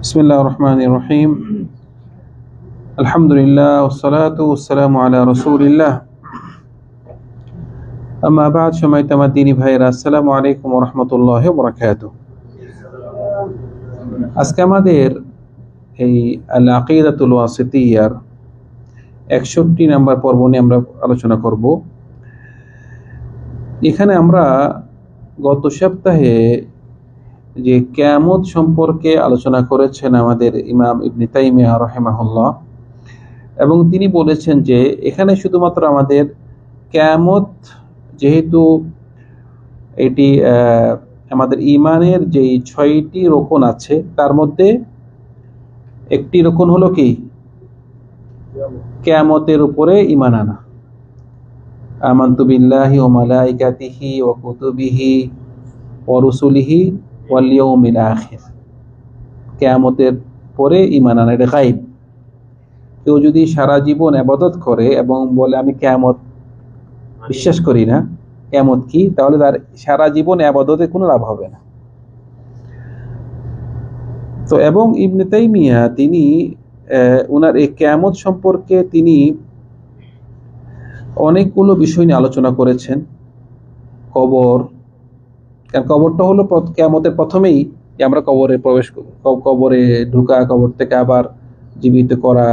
বিসমিল্লাহির রহমানির রহিম। আলহামদুলিল্লাহ ওয়াসসালাতু ওয়াসসালামু আলা রাসূলিল্লাহ। আম্মা বা'দ, সম্মানিত আমার দ্বীনি ভাইয়েরা, আসসালামু আলাইকুম ওয়া রাহমাতুল্লাহি ওয়া বারাকাতুহু। আজকে আমাদের এই আল আকিদাতুল ওয়াসিতিয়্যার ৬১ নম্বর পর্ব নিয়ে আমরা আলোচনা করব। এখানে আমরা গত সপ্তাহে যে কিয়ামত সম্পর্কে আলোচনা করেছেন আমাদের ইমাম ইবনে তাইমিয়া রাহিমাহুল্লাহ, এবং তিনি বলেছেন যে এখানে শুধুমাত্র আমাদের কিয়ামত, যেহেতু এটি আমাদের ইমানের যেই ৬টি রকন আছে তার মধ্যে একটি রকন হলো কি, কিয়ামতের উপরে ঈমান আনা। আমানতু বিল্লাহি ওয়া মালাইকাতিহি ওয়া কুতুবিহি ওয়া রুসুলিহি ওয়াল ইয়াউমিল আখির। কিয়ামতের পরে ঈমান আনা, এটা গায়ব। কেউ যদি সারা জীবন ইবাদত করে এবং বলে আমি কিয়ামত বিশ্বাস করি না, কিয়ামত কি, তাহলে তার সারা জীবন ইবাদতে কোনো লাভ হবে না। তো এবং ইবনে তাইমিয়া তিনি ওনার এই কিয়ামত সম্পর্কে তিনি অনেকগুলো বিষয় নিয়ে আলোচনা করেছেন। কবর, কারণ কবরটা হলো কিয়ামতের প্রথমেই যে আমরা কবরে প্রবেশ করব, কবরে ঢোকা, কবর থেকে আবার জীবিত করা,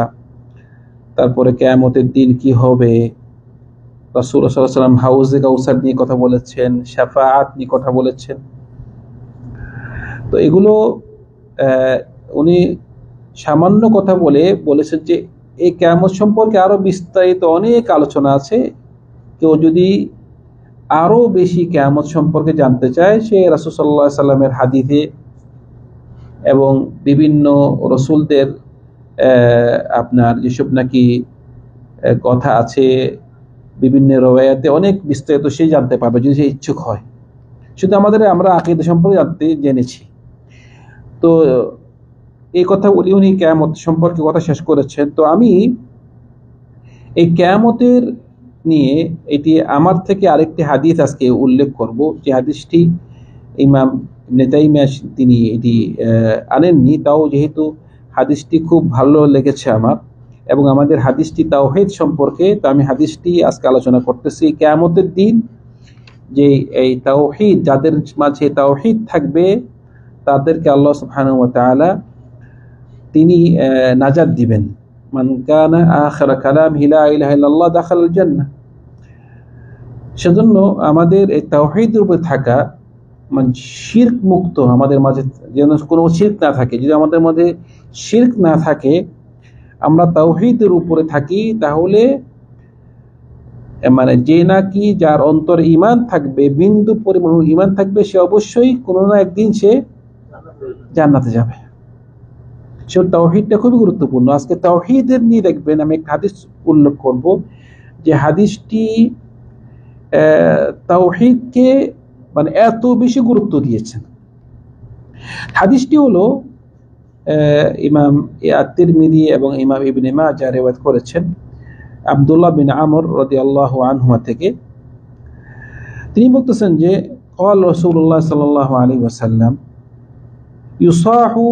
তারপরে কিয়ামতের দিন কি হবে। রাসূল সাল্লাল্লাহু আলাইহি ওয়াসাল্লাম হাউজে কাউসার নিয়ে কথা বলেছেন, শাফাআত নিয়ে কথা বলেছেন। তো এগুলো উনি সামান্য কথা বলেছেন যে এই কিয়ামত সম্পর্কে আরো বিস্তারিত অনেক আলোচনা আছে। কেউ যদি আরো বেশি কিয়ামত সম্পর্কে জানতে চায়, সে রাসূল সাল্লাল্লাহু আলাইহি ওয়াসাল্লামের হাদিসে এবং বিভিন্ন রাসূলদের আপনার যেসব নাকি কথা আছে বিভিন্ন রওয়ায়াতে, অনেক বিস্তারিত সে জানতে পারবে যদি সে ইচ্ছুক হয়। শুধু আমরা আকীদা সম্পর্কে জেনেছি। তো এই কথা বলি, উনি কিয়ামত সম্পর্কে কথা শেষ করেছেন। তো আমি এই কিয়ামতের নিয়ে এটি আমার থেকে আরেকটি হাদিস আজকে উল্লেখ করব, যে হাদিসটি ইমাম ইবনে তাইমিয়া তিনি এটি আনেননি, তাও যেহেতু হাদিসটি খুব ভালো লেগেছে আমার, এবং আমাদের হাদিসটি তাওহীদ সম্পর্কে, তো আমি হাদিসটি আজকে আলোচনা করতেছি। কিয়ামতের দিন যে এই তাওহীদ, যাদের মাঝে তাওহীদ থাকবে তাদেরকে আল্লাহ সুবহানাহু ওয়া তাআলা তিনি নাজাত দিবেন। মান কানা আখিরা কালামিহি লা ইলাহা ইল্লাল্লাহ দাখালাল জান্নাহ। সেজন্য আমাদের এই তাওহীদের উপরে থাকা, মানে শিরক মুক্ত, আমাদের মাঝে যেন কোনো শিরক না থাকে। যদি আমাদের মধ্যে শিরক না থাকে, আমরা তাওহীদের উপরে থাকি, তাহলে মানে যে নাকি যার অন্তরে ঈমান থাকবে, বিন্দু পরিমাণ ঈমান থাকবে, সে অবশ্যই কোনো না একদিন সে জান্নাতে যাবে। সে তাওহীদটা খুবই গুরুত্বপূর্ণ। আজকে তাওহীদের নিয়ে দেখবেন আমি একটা হাদিস উল্লেখ করব, যে হাদিসটি তাওহীদকে মানে এত বেশি গুরুত্ব দিয়েছেন। হাদিসটি হলো ইমাম আত-তিরমিজি এবং ইমাম ইবনে মাজাহ রিওয়ায়াত করেছেন আব্দুল্লাহ বিন আমর রাদিয়াল্লাহু আনহু থেকে। তিনি বলতেছেন যে ক্বাল রাসূলুল্লাহ সাল্লাল্লাহু আলাইহি ওয়াসাল্লাম ইউসাহু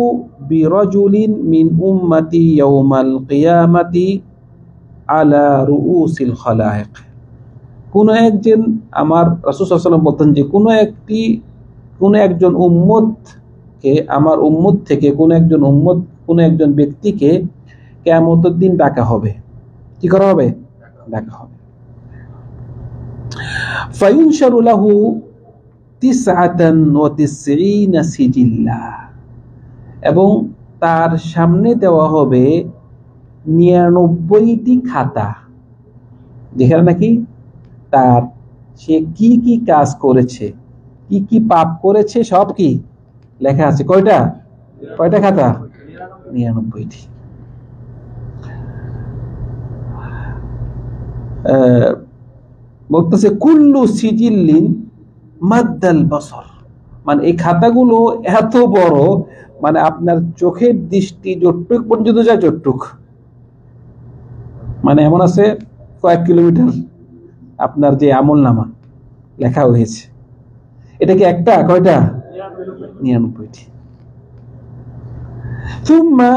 বিরাজুলিন মিন উম্মতি ইয়াউমাল কিয়ামাতি আলা রুউসিল খালায়েক। কোন একজন, আমার রাসূল সাল্লাল্লাহু আলাইহি ওয়াসাল্লাম বলতেন যে কোন একজন উম্মতকে, আমার উম্মত থেকে কোন একজন ব্যক্তিকে কিয়ামতের দিন ডাকা হবে। কি করা হবে? ডাকা হবে। ফায়ুনশারু লাহু 99 সিজিল্লা, এবং তার সামনে দেওয়া হবে 99টি খাতা, যেখানে নাকি তার সে কি কি কাজ করেছে, কি কি পাপ করেছে সব কি লেখা আছে। কয়টা খাতা? 99টি। বলতেছে কুল্লু সিজিল্লিন মাদ্দাল বাসর, মানে এই খাতাগুলো এত বড়, মানে আপনার চোখের দৃষ্টি যতটুক পর্যন্ত যায় যতটুক, মানে এমন আছে কয়েক কিলোমিটার আপনার যে আমল নামা লেখা হয়েছে। এটা কি একটা, কয়টা? 99টি। সুম্মা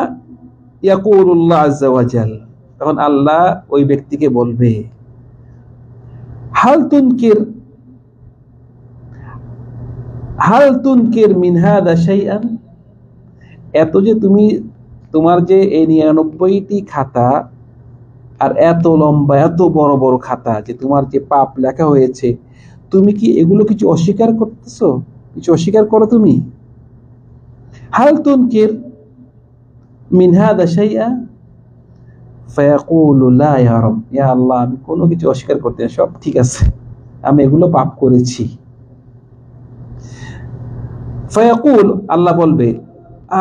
ইয়াকুলুল্লাহ আযজা ওয়া জাল, তখন আল্লাহ ওই ব্যক্তিকে বলবে, হাল তুনকির মিন হাযা শাইআন, এত যে তুমি তোমার যে এই 99টি খাতা আর এত লম্বা এত বড় বড় খাতা যে তোমার যে পাপ লেখা হয়েছে, তুমি কি এগুলো কিছু অস্বীকার করতেছো? কিছু অস্বীকার করো তুমি? হাল তুনকির মিন হাযা শাইআ ফায়াকুলু লা ইয়া রাব, ইয়া আল্লাহ আমি কোনো কিছু অস্বীকার করতে না, সব ঠিক আছে, আমি এগুলো পাপ করেছি। ফায়াকুল, আল্লাহ বলবে,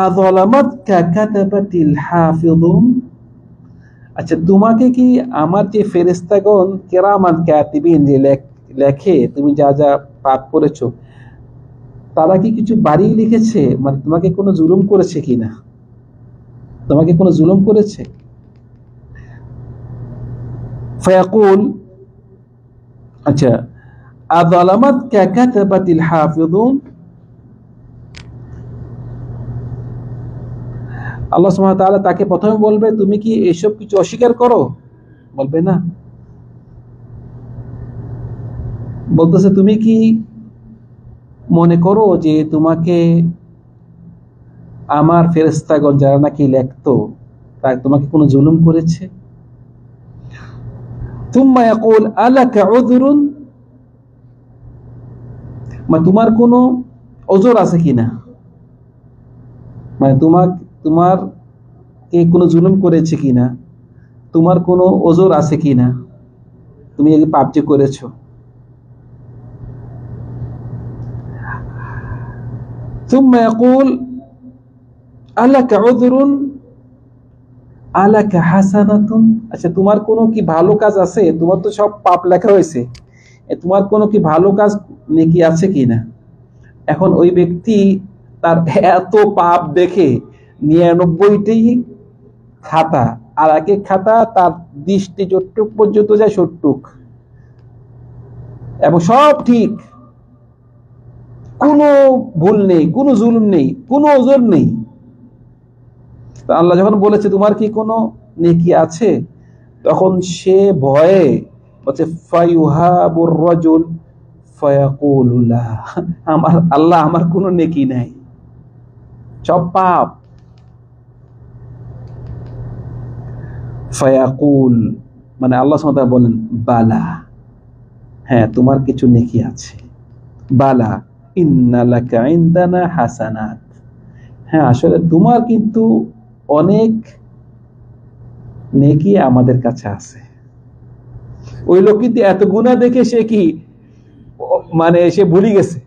আযালামাতকা কাতাবাতিল হাফিযুন, আচ্ছা তোমাকে কি আমার যে ফেরেশতাগণ কিরামান কাতিবিন যে লেখে তুমি যা যা পাপ করেছো, তারা কি কিছু বাড়িয়ে লিখেছে? মানে তোমাকে কোনো জুলুম করেছে কিনা? তোমাকে কোনো জুলুম করেছে? ফায়াকুল, আচ্ছা আযালামাতকা কাতাবাতিল হাফিযুন, আল্লাহ সুবহানাহু ওয়া তাআলা তাকে প্রথমে বলবে, তুমি কি এসব কিছু অস্বীকার করো? বলবে না। বলতেছে, তুমি কি মনে করো যে তোমাকে আমার ফেরেশতাগণ যারা নাকি লিখতো তারা তোমাকে কোনো জুলুম করেছে? থুম্মা ইয়াকুল আলাকা উযরুন, মানে তোমার কোনো ওজর আছে কিনা, মানে তোমার কে কোনো জুলুম করেছে কিনা, তোমার কোনো ওজর আছে কিনা, তুমি এই পাপ যে করেছো। থুম্মা ইয়াকুল আলাকা উযরুন আলাকা হাসানাতুন, আচ্ছা তোমার কোনো কি ভালো কাজ আছে? তোমার তো সব পাপ লেখা হয়েছে, তোমার কোনো কি ভালো কাজ নেকি আছে কিনা? এখন ওই ব্যক্তি তার এত পাপ দেখে 99টি খাতা, আর এক এক খাতা তার দৃষ্টি যতটুক পর্যন্ত যায় সটুক, এবং সব ঠিক, কোনো ভুল নেই, কোনো জুলুম নেই, কোনো ওজর নেই। আল্লাহ যখন বলেছে তোমার কি কোনো নেকি আছে, তখন সে ভয়ে বলছে ফায়ুহাবুর রাজুল ফায়াকুলু লা, আমার আল্লাহ আমার কোনো নেকি নাই, সব পাপ। ফায়াকুল মানে আল্লাহ সুবহানাহু ওয়া তাআলা বলেন, বালা, হ্যাঁ তোমার কিছু নেকি আছে। বালা ইন্না লাকা ইনদানা হাসানাত, হ্যাঁ আসলে তোমার কিন্তু অনেক নেকি আমাদের কাছে আছে। ওই লোক কিন্তু এত গুনাহ দেখে সে কি মানে সে ভুলে গেছে,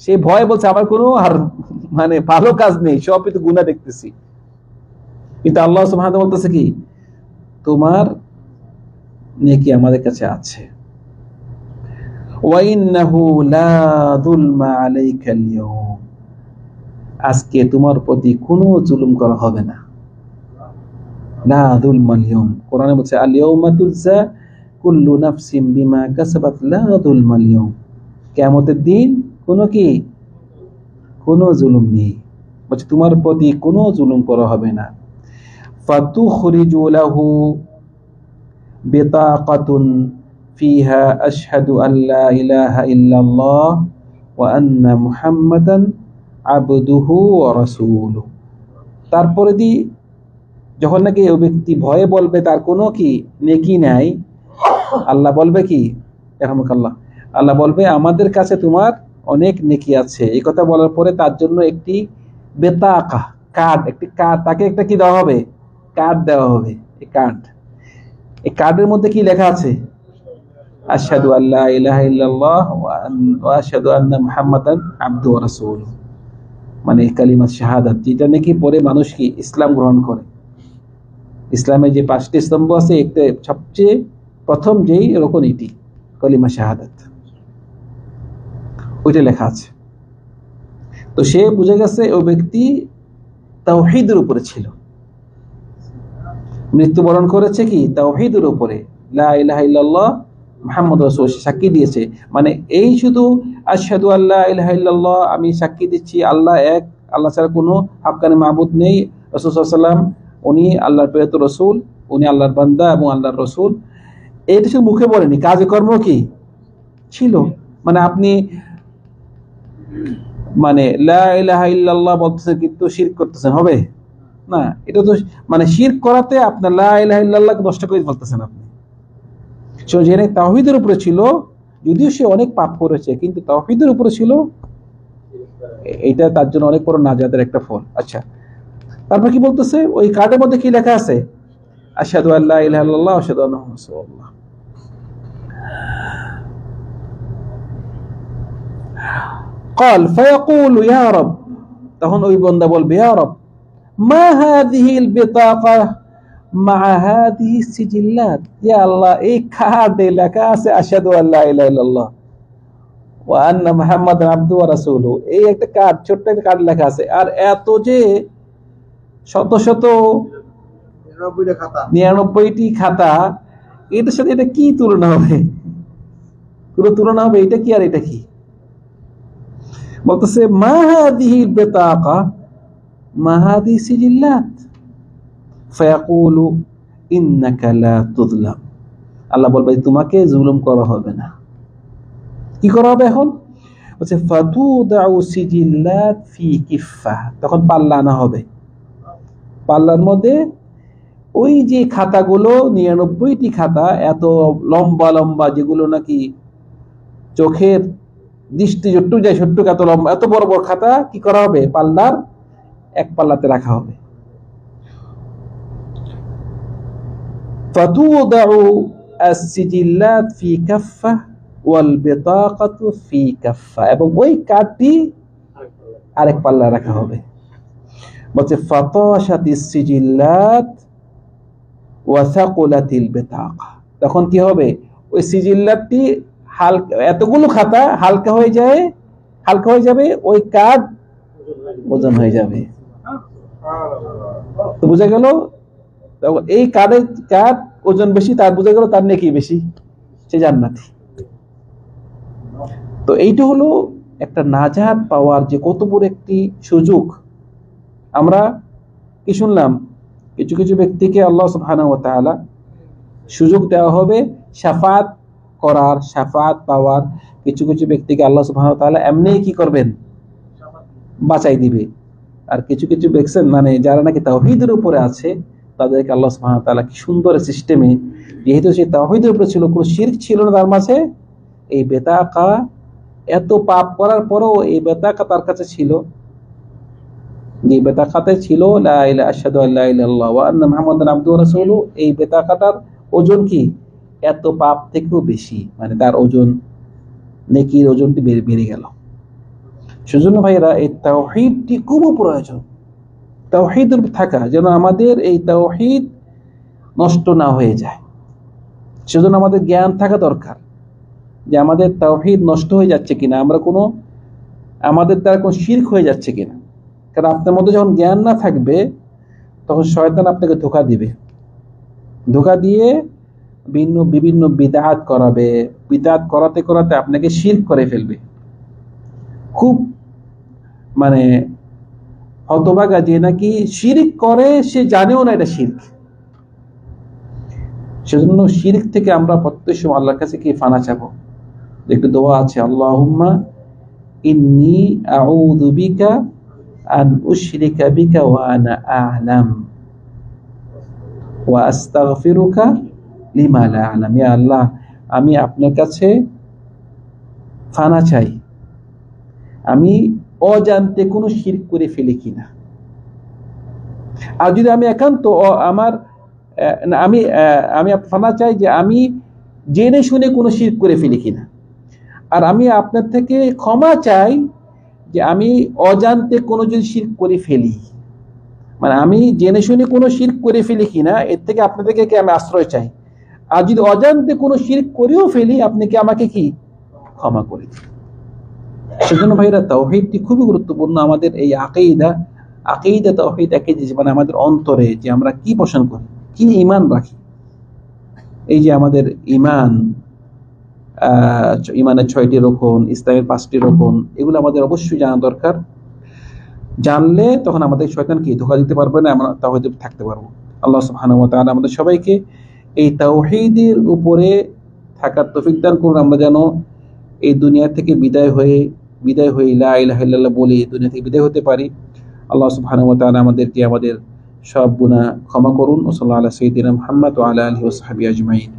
সে ভয় বলছে আমার কোনো আর মানে ভালো কাজ নেই, সব কিন্তু গুনাহ দেখতেছি। কিন্তু আল্লাহ সুবহানাহু ওয়া তাআলা বলতেছে কি, তোমার নেকি আমাদের কাছে আছে। ওয়া ইন্নাহু লা যুলমা আলাইকা আল-ইয়াওম, আজকে তোমার প্রতি কোনো জুলুম করা হবে না। লা যুলমা আল-ইয়াওম, কোরআনে বলছে আল ইয়াওমা তুজা কুল্লু নাফসিন বিমা কাসাবাত লা যুলমা আল-ইয়াওম, কিয়ামতের দিন কোনো জুলুম নেই, বলছে তোমার প্রতি কোনো জুলুম করা হবে না। ফাতুখরিজু লাহু বিতাকাতুন ফিহা আশহাদু আল্লা ইলাহা ইল্লাল্লাহ ওয়া আন্না মুহাম্মাদান আবদুহু ওয়া রাসূলুহু, তারপরে যখন নাকি ওই ব্যক্তি ভয়ে বলবে তার কোনো কি নেকি নাই, আল্লাহ বলবে কি, রাহমাকাল্লাহ, আল্লাহ বলবে আমাদের কাছে তোমার অনেক নেকি আছে। এই কথা বলার পরে তার জন্য একটি বেতাকা কার্ড, একটি কার্ড, তাকে একটা কি দেওয়া হবে, কার্ড দেওয়া হবে। এই কার্ডের মধ্যে কি লেখা আছে, আশহাদু আল্লা ইলাহা ইল্লাল্লাহ ওয়া আশহাদু আন্না মুহাম্মাদান আবদুহু ওয়া রাসূলুহু, মানে কালিমা শাহাদাত, যেটা নাকি পরে মানুষ কি ইসলাম গ্রহণ করে। ইসলামের যে 5টি স্তম্ভ আছে, একটা সবচেয়ে প্রথম যেই রকম এটি কালিমা শাহাদাত, ওইটা লেখা আছে। তো সে বুঝে গেছে ওই ব্যক্তি তাওহীদের উপরে ছিল, মৃত্যুবরণ করেছে কি তাওহীদের উপরে, লা ইলাহা ইল্লাল্লাহ মুহাম্মদ রাসূল, সাক্ষী দিয়েছে। মানে এই শুধু আশহাদু আল্লা ইলাহা ইল্লাল্লাহ, আমি সাক্ষী দিচ্ছি আল্লাহ এক, আল্লাহ ছাড়া কোনো হাক্কানি মাবুদ নেই, রাসূল সাল্লাল্লাহু আলাইহি ওয়াসাল্লাম উনি আল্লাহর প্রেরিত রাসূল, উনি আল্লাহর বান্দা এবং আল্লাহর রাসূল, এটা শুধু মুখে বলেনি, কাজে কর্ম কি ছিল। মানে আপনি মানে লা ইলাহা ইল্লাল্লাহ বলতেছেন কিন্তু শিরক করতেছেন, হবে না। এটা তো মানে শিরক করাতে আপনার লা ইলাহা ইল্লাল্লাহ নষ্ট করে ফেলতেছেন আপনি। সে জেনে তাওহীদের উপরে ছিল, যদিও সে অনেক পাপ করেছে কিন্তু তাওহীদের উপরে ছিল, এটা তার জন্য অনেক বড় নাজাতের একটা ফল। আচ্ছা, তারপর কি বলতেছে ওই কার্ডের মধ্যে কি লেখা আছে? আশহাদু আল্লা ইলাহা ইল্লাল্লাহ ওয়া আশহাদু আন্না মুহাম্মাদান রাসূলুল্লাহ। قال فيقول يا رب, তখন ওই বান্দা বলবে ইয়া রব মা হাযিহিল বিতাকা মা হাযিহিস সিজিল্লাত, ইয়া আল্লাহ এই কার্ডে লেখা আছে আশহাদু আল্লা ইলাহা ইল্লাল্লাহ ওয়া আন্না মুহাম্মাদান আবদুহু ওয়া রাসূলুহু, এই একটা কার্ড, ছোট্ট একটা কার্ড লেখা আছে, আর এত যে শত শত 99টি খাতা, এটার সাথে এটা কি তুলনা হবে? কোনো তুলনা হবে? এটা কি আর এটা কি? বলতেছে মা হাযিহিল বিতাকা মা হাযিহিস সিজিল্লাত ফায়াকুলু ইন্নাকা লা তুযলাম, আল্লাহ বলবে তোমাকে জুলুম করা হবে না। কি করা হবে এখন? বলছে ফাতুদাউ সিজিল্লাত ফি কিফফা, তখন পাল্লা আনা হবে, পাল্লার মধ্যে ওই যে খাতাগুলো 99টি খাতা, এত লম্বা লম্বা, যেগুলো নাকি চোখের দৃষ্টি যতটুকু যায় সট্টুক এত লম্বা, এত বড় বড় খাতা কি করা হবে? পাল্লার এক পাল্লাতে রাখা হবে। ফাতুদাউ আস-সিজিল্লাত ফি কাফফা ওয়াল বিতাকাতু ফি কাফফা, এবং ওই কার্ডটি আরেক পাল্লা রাখা হবে। বলছে ফাতাশাতিস সিজিল্লাত ওয়া সাকুলাতিল বিতাকা, তখন কি হবে? ওই সিজিল্লাতটি হালকা, এতগুলো খাতা হালকা হয়ে যায়, হালকা হয়ে যাবে, ওই কার্ড ওজন হয়ে যাবে। তো বুঝা গেল এই কার্ডের কার্ড ওজন বেশি, তার বুঝা গেল তার নেকি বেশি, সে জান্নাতি। তো এইটা হলো একটা নাজাত পাওয়ার যে কত বড় একটি সুযোগ। আমরা কি শুনলাম? কিছু কিছু ব্যক্তিকে আল্লাহ সুবহানাহু ওয়া তাআলা সুযোগ দেওয়া হবে শাফাত করার, শাফাত পাওয়ার। কিছু কিছু ব্যক্তিকে আল্লাহ সুবহানাহু ওয়া তাআলা এমনি কি করবেন? বাঁচাই দিবে। আর কিছু কিছু দেখছেন মানে যারা নাকি তাওহীদের উপরে আছে, তাদেরকে আল্লাহ সুবহানাহু ওয়া তাআলা কি সুন্দর সিস্টেমে, যেহেতু সে তাওহীদের উপরে ছিল, কোনো শিরক ছিল না তার মাঝে, এই বেতাকা এত পাপ করার পরেও এই বেতাকা তার কাছে ছিল, যে বেতাকাতে ছিল লা ইলাহা আশহাদু আল্লা ইলাহা ইল্লাল্লাহ ওয়া আন্না মুহাম্মাদান আবদুহু ওয়া রাসূলুহু। এই বেতাকাটার ওজন কি এত পাপ থেকেও বেশি, মানে তার ওজন, নেকির ওজনটি বেড়ে গেল। সেজন্য ভাইরা এই তাওহীদটি খুব প্রয়োজন, তাওহীদের থাকা, যেন আমাদের এই তাওহীদ নষ্ট না হয়ে যায়। সেজন্য আমাদের জ্ঞান থাকা দরকার যে আমাদের তাওহীদ নষ্ট হয়ে যাচ্ছে কিনা, আমরা কোনো আমাদের দ্বারা কোনো শিরক হয়ে যাচ্ছে কিনা। কারণ আপনার মধ্যে যখন জ্ঞান না থাকবে, তখন শয়তান আপনাকে ধোঁকা দিবে, ধোঁকা দিয়ে বিভিন্ন বিদআত করাবে, বিদআত করাতে করাতে আপনাকে শিরক করে ফেলবে। খুব মানে হতভাগা যে নাকি শিরক করে, সে জানেও না এটা শিরক। সেজন্য শিরক থেকে আমরা প্রত্যেক সময় আল্লাহর কাছে কি ফানা চাবো। একটু দোয়া আছে, আল্লাহুম্মা ইন্নী আউযু বিকা আন উশরিকা বিকা ওয়া আনা আ'লাম ওয়া আস্তাগফিরুকা লিমা লা আ'লাম। ইয়া আল্লাহ, আমি আপনার কাছে ফানা চাই, আমি অজান্তে কোনো শিরক করে ফেলি কিনা। আর যদি আমি একান্ত আমি ফানা চাই যে আমি জেনে শুনে কোনো শিরক করে ফেলি কিনা। আর আমি আপনার থেকে ক্ষমা চাই যে আমি অজান্তে কোনো যদি শিরক করে ফেলি, মানে আমি জেনে শুনে কোনো শিরক করে ফেলি কিনা, এর থেকে আপনার থেকে আমি আশ্রয় চাই। আর যদি অজান্তে কোনো শিরক করেও ফেলি, আপনি কি আমাকে কি ক্ষমা করে দিন। সেজন্য ভাইরা তাওহীদটি খুবই গুরুত্বপূর্ণ। আমাদের এই আকীদা তাওহীদ একই জিনিস, মানে আমাদের অন্তরে যে আমরা কি পোষণ করি, কি ঈমান রাখি। এই যে আমাদের ঈমান, ইমানের 6টি রকম, ইসলামের 5টি রকম, এগুলো আমাদের অবশ্যই জানা দরকার। জানলে তখন আমাদের শয়তানকে ধোঁকা দিতে পারবে না, আমরা তাওহীদে থাকতে পারবো। আল্লাহ সুবহানাহু ওয়া তাআলা আমাদের সবাইকে এই তাওহীদের উপরে থাকার তৌফিক দান করুন। আমরা যেন এই দুনিয়া থেকে বিদায় হয়ে লা ইলাহা ইল্লাল্লাহ বলে দুনিয়া থেকে বিদায় হতে পারি। আল্লাহ সুবহানাহু ওয়া তাআলা আমাদেরকে আমাদের সব গুনাহ ক্ষমা করুন। ওয়া সাল্লাল্লাহু আলা সাইয়্যিদিনা মুহাম্মদ ওয়া আলা আলিহি ওয়া সাহবিহি আজমাইন।